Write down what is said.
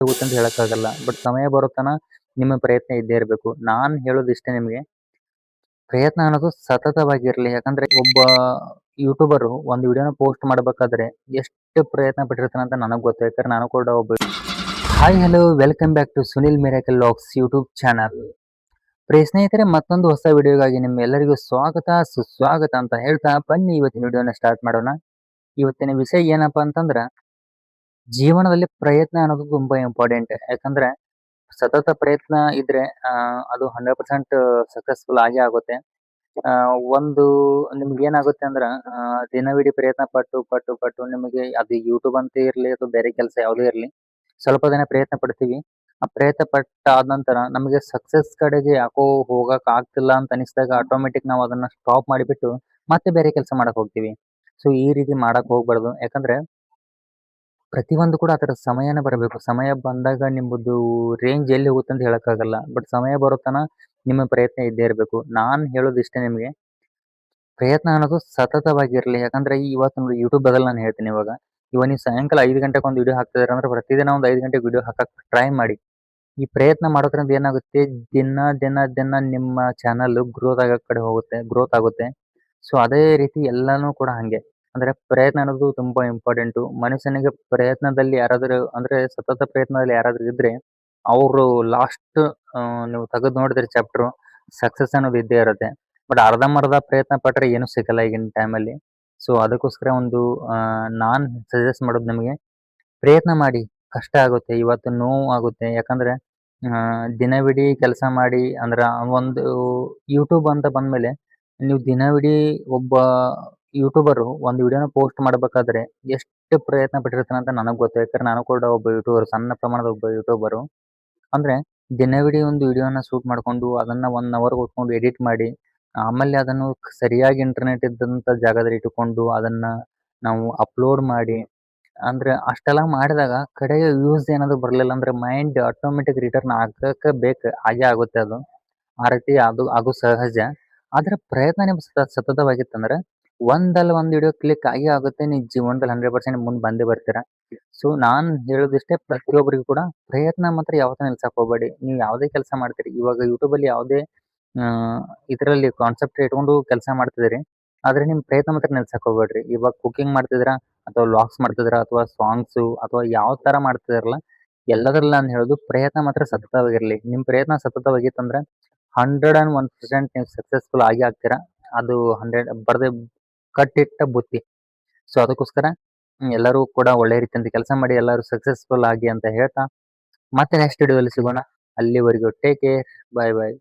ಹೋಗುತ್ತೆ ಅಂತ ಹೇಳಕ್ಕಾಗಲ್ಲ. ಬಟ್ ಸಮಯ ಬರೋ ನಿಮ್ಮ ಪ್ರಯತ್ನ ಇದ್ದೇ ಇರಬೇಕು. ನಾನ್ ಹೇಳೋದಿಷ್ಟೇ ನಿಮ್ಗೆ, ಪ್ರಯತ್ನ ಅನ್ನೋದು ಸತತವಾಗಿರ್ಲಿ. ಯಾಕಂದ್ರೆ ಒಬ್ಬ ಯೂಟ್ಯೂಬರು ಒಂದು ವಿಡಿಯೋನ ಪೋಸ್ಟ್ ಮಾಡ್ಬೇಕಾದ್ರೆ ಎಷ್ಟು ಪ್ರಯತ್ನ ಪಟ್ಟಿರ್ತಾನೆ ಅಂತ ನನಗ್ ಗೊತ್ತು. ಯಾಕಂದ್ರೆ ನಾನು ಕೂಡ ಒಬ್ಬ hi hello welcome back to Sunil miracle vlogs YouTube channel. ಪ್ರಿಯ ಸ್ನೇಹಿತರೆ, ಮತ್ತೊಂದು ಹೊಸ ವಿಡಿಯೋಗಾಗಿ ನಿಮ್ಮೆಲ್ಲರಿಗೂ ಸ್ವಾಗತ ಸುಸ್ವಾಗತ ಅಂತ ಹೇಳ್ತಾ ಬನ್ನಿ ಇವತ್ತಿನ ವಿಡಿಯೋನ ಸ್ಟಾರ್ಟ್ ಮಾಡೋಣ. ಇವತ್ತಿನ ವಿಷಯ ಏನಪ್ಪಾ ಅಂತಂದ್ರ, ಜೀವನದಲ್ಲಿ ಪ್ರಯತ್ನ ಅನ್ನೋದು ತುಂಬಾ ಇಂಪಾರ್ಟೆಂಟ್. ಯಾಕಂದ್ರೆ ಸತತ ಪ್ರಯತ್ನ ಇದ್ರೆ ಅದು 100% ಸಕ್ಸಸ್ಫುಲ್ ಆಗೇ ಆಗುತ್ತೆ. ಒಂದು ನಿಮ್ಗೆ ಏನಾಗುತ್ತೆ ಅಂದ್ರ, ದಿನವಿಡೀ ಪ್ರಯತ್ನ ಪಟ್ಟು ಪಟ್ಟು ಪಟ್ಟು ನಿಮಗೆ ಅದು ಯೂಟ್ಯೂಬ್ ಅಂತ ಇರ್ಲಿ ಅಥವಾ ಬೇರೆ ಕೆಲಸ ಯಾವುದೇ ಇರ್ಲಿ, ಸ್ವಲ್ಪ ದಿನ ಪ್ರಯತ್ನ ಪಡ್ತೀವಿ. ಆ ಪ್ರಯತ್ನ ಪಟ್ಟಾದ ನಂತರ ನಮಗೆ ಸಕ್ಸಸ್ ಕಡೆಗೆ ಯಾಕೋ ಹೋಗಕ್ ಆಗ್ತಿಲ್ಲ ಅಂತ ಅನಿಸಿದಾಗ ಆಟೋಮೆಟಿಕ್ ನಾವು ಅದನ್ನ ಸ್ಟಾಪ್ ಮಾಡಿಬಿಟ್ಟು ಮತ್ತೆ ಬೇರೆ ಕೆಲಸ ಮಾಡಕ್ ಹೋಗ್ತೀವಿ. ಸೊ ಈ ರೀತಿ ಮಾಡಕ್ ಹೋಗ್ಬಾರ್ದು. ಯಾಕಂದ್ರೆ ಪ್ರತಿಯೊಂದು ಕೂಡ ಅದರ ಸಮಯನ ಬರಬೇಕು. ಸಮಯ ಬಂದಾಗ ನಿಮ್ಮದು ರೇಂಜ್ ಎಲ್ಲಿ ಹೋಗುತ್ತೆ ಅಂತ ಹೇಳಕ್ಕಾಗಲ್ಲ. ಬಟ್ ಸಮಯ ಬರೋ ನಿಮ್ಮ ಪ್ರಯತ್ನ ಇದ್ದೇ ಇರಬೇಕು. ನಾನ್ ಹೇಳೋದಿಷ್ಟೇ ನಿಮ್ಗೆ, ಪ್ರಯತ್ನ ಅನ್ನೋದು ಸತತವಾಗಿರ್ಲಿ. ಯಾಕಂದ್ರೆ ಇವತ್ತು ನೋಡಿ ಯೂಟ್ಯೂಬ್ ಬದಲು ನಾನು ಹೇಳ್ತೀನಿ ಇವಾಗ. ನೀವು ಸಾಯಂಕಾಲ 5 ಗಂಟೆಗೆ ಒಂದು ವಿಡಿಯೋ ಹಾಕ್ತಿದ್ದೀರ ಅಂದ್ರೆ ಪ್ರತಿದಿನ ಒಂದು 5 ಗಂಟೆಗೆ ವಿಡಿಯೋ ಹಾಕಕ್ ಟ್ರೈ ಮಾಡಿ. ಈ ಪ್ರಯತ್ನ ಮಾಡೋದ್ರಿಂದ ಏನಾಗುತ್ತೆ, ದಿನ ದಿನ ದಿನ ನಿಮ್ಮ ಚಾನಲ್ ಗ್ರೋತ್ ಆಗೋ ಕಡೆ ಹೋಗುತ್ತೆ, ಗ್ರೋತ್ ಆಗುತ್ತೆ. ಸೊ ಅದೇ ರೀತಿ ಎಲ್ಲಾನು ಕೂಡ ಹಂಗೆ. ಅಂದ್ರೆ ಪ್ರಯತ್ನ ಅನ್ನೋದು ತುಂಬಾ ಇಂಪಾರ್ಟೆಂಟು. ಮನುಷ್ಯನಿಗೆ ಪ್ರಯತ್ನದಲ್ಲಿ ಯಾರಾದರೂ ಅಂದ್ರೆ ಸತತ ಪ್ರಯತ್ನದಲ್ಲಿ ಯಾರಾದ್ರೂ ಇದ್ರೆ ಅವ್ರು ಲಾಸ್ಟ್ ನೀವು ತೆಗೆದು ನೋಡಿದ್ರೆ ಚಾಪ್ಟರ್ ಸಕ್ಸಸ್ ಅನ್ನೋದು ಇದ್ದೇ ಇರುತ್ತೆ. ಬಟ್ ಅರ್ಧಂಬರ್ಧ ಪ್ರಯತ್ನ ಪಟ್ರೆ ಏನು ಸಿಗಲ್ಲ ಈಗಿನ ಟೈಮಲ್ಲಿ. ಸೊ ಅದಕ್ಕೋಸ್ಕರ ಒಂದು ನಾನ್ ಸಜೆಸ್ಟ್ ಮಾಡೋದು ನಿಮಗೆ, ಪ್ರಯತ್ನ ಮಾಡಿ. ಕಷ್ಟ ಆಗುತ್ತೆ, ಇವತ್ತು ನೋವು ಆಗುತ್ತೆ. ಯಾಕಂದ್ರೆ ದಿನವಿಡೀ ಕೆಲಸ ಮಾಡಿ ಅಂದ್ರ ಒಂದು ಯೂಟ್ಯೂಬ್ ಅಂತ ಬಂದ್ಮೇಲೆ ನೀವು ದಿನವಿಡೀ ಒಬ್ಬ ಯೂಟ್ಯೂಬರು ಒಂದು ವಿಡಿಯೋನ ಪೋಸ್ಟ್ ಮಾಡ್ಬೇಕಾದ್ರೆ ಎಷ್ಟು ಪ್ರಯತ್ನ ಪಟ್ಟಿರ್ತಾನೆ ಅಂತ ನನಗ್ ಗೊತ್ತು. ಯಾಕಂದ್ರೆ ನಾನು ಕೂಡ ಒಬ್ಬ ಯೂಟ್ಯೂಬರ್, ಸಣ್ಣ ಪ್ರಮಾಣದ ಒಬ್ಬ ಯೂಟ್ಯೂಬರು. ಅಂದ್ರೆ ದಿನವಿಡೀ ಒಂದು ವಿಡಿಯೋನ ಶೂಟ್ ಮಾಡ್ಕೊಂಡು ಅದನ್ನ 1 ಅವರ್ ಕೂತ್ಕೊಂಡು ಎಡಿಟ್ ಮಾಡಿ, ಆಮೇಲೆ ಅದನ್ನು ಸರಿಯಾಗಿ ಇಂಟರ್ನೆಟ್ ಇದ್ದಂತ ಜಾಗದಲ್ಲಿ ಇಟ್ಟುಕೊಂಡು ಅದನ್ನ ನಾವು ಅಪ್ಲೋಡ್ ಮಾಡಿ, ಅಂದ್ರೆ ಅಷ್ಟೆಲ್ಲ ಮಾಡಿದಾಗ ಕಡೆಗೆ ವ್ಯೂಸ್ ಏನಾದ್ರು ಬರ್ಲಿಲ್ಲ ಅಂದ್ರೆ ಮೈಂಡ್ ಆಟೋಮೆಟಿಕ್ ರಿಟರ್ನ್ ಆಗಕ್ಕೆ ಬೇಕು, ಹಾಗೆ ಆಗುತ್ತೆ ಅದು. ಆ ರೀತಿ ಅದು ಸಹಜ. ಆದ್ರೆ ಪ್ರಯತ್ನ ನಿಮ್ ಸತತವಾಗಿತ್ತಂದ್ರೆ ಒಂದಲ್ಲ ಒಂದ್ ವಿಡಿಯೋ ಕ್ಲಿಕ್ ಆಗೇ ಆಗುತ್ತೆ. ನೀವು ಜೀವನದಲ್ಲಿ 100% ಮುಂದೆ ಬಂದೇ ಬರ್ತೀರಾ. ಸೊ ನಾನ್ ಹೇಳೋದಿಷ್ಟೇ, ಪ್ರತಿಯೊಬ್ಬರಿಗೂ ಕೂಡ ಪ್ರಯತ್ನ ಮಾತ್ರ ಯಾವತ್ತೂ ನಿಲ್ಸಕ್ ಹೋಗ್ಬೇಡಿ. ನೀವು ಯಾವುದೇ ಕೆಲಸ ಮಾಡ್ತೀರಿ, ಇವಾಗ ಯೂಟ್ಯೂಬ್ ಅಲ್ಲಿ ಯಾವುದೇ ಆ ಇದರಲ್ಲಿ ಕಾನ್ಸೆಪ್ಟ್ ಇಟ್ಕೊಂಡು ಕೆಲಸ ಮಾಡ್ತಿದ್ದೀರಿ, ಆದ್ರೆ ನಿಮ್ ಪ್ರಯತ್ನ ಮಾತ್ರ ನಿಲ್ಸಕ್ ಹೋಗ್ಬೇಡ್ರಿ. ಇವಾಗ ಕುಕಿಂಗ್ ಮಾಡ್ತಿದ್ದೀರಾ ಅಥವಾ ವ್ಲಾಗ್ಸ್ ಮಾಡ್ತಿದ್ದೀರಾ ಅಥವಾ ಸಾಂಗ್ಸು ಅಥವಾ ಯಾವ ತರ ಮಾಡ್ತಿದಾರಲ್ಲ, ಎಲ್ಲದ್ರಲ್ಲಿ ನಾನು ಹೇಳೋದು ಪ್ರಯತ್ನ ಮಾತ್ರ ಸತತವಾಗಿರ್ಲಿ. ನಿಮ್ ಪ್ರಯತ್ನ ಸತತವಾಗಿತ್ತಂದ್ರೆ 101% ನೀವು ಸಕ್ಸಸ್ಫುಲ್ ಆಗಿ ಆಗ್ತೀರಾ. ಅದು 100 ಬರ್ದೆ ಕಟ್ಟಿಟ್ಟ ಬುತ್ತಿ. ಸೊ ಅದಕ್ಕೋಸ್ಕರ ಎಲ್ಲರೂ ಕೂಡ ಒಳ್ಳೆ ರೀತಿಯಿಂದ ಕೆಲಸ ಮಾಡಿ ಎಲ್ಲರೂ ಸಕ್ಸಸ್ಫುಲ್ ಆಗಿ ಅಂತ ಹೇಳ್ತಾ ಮತ್ತೆ ನೆಕ್ಸ್ಟ್ ವಿಡಿಯೋದಲ್ಲಿ ಸಿಗೋಣ. ಅಲ್ಲಿವರೆಗೂ ಟೇಕ್ ಕೇರ್. ಬಾಯ್ ಬಾಯ್.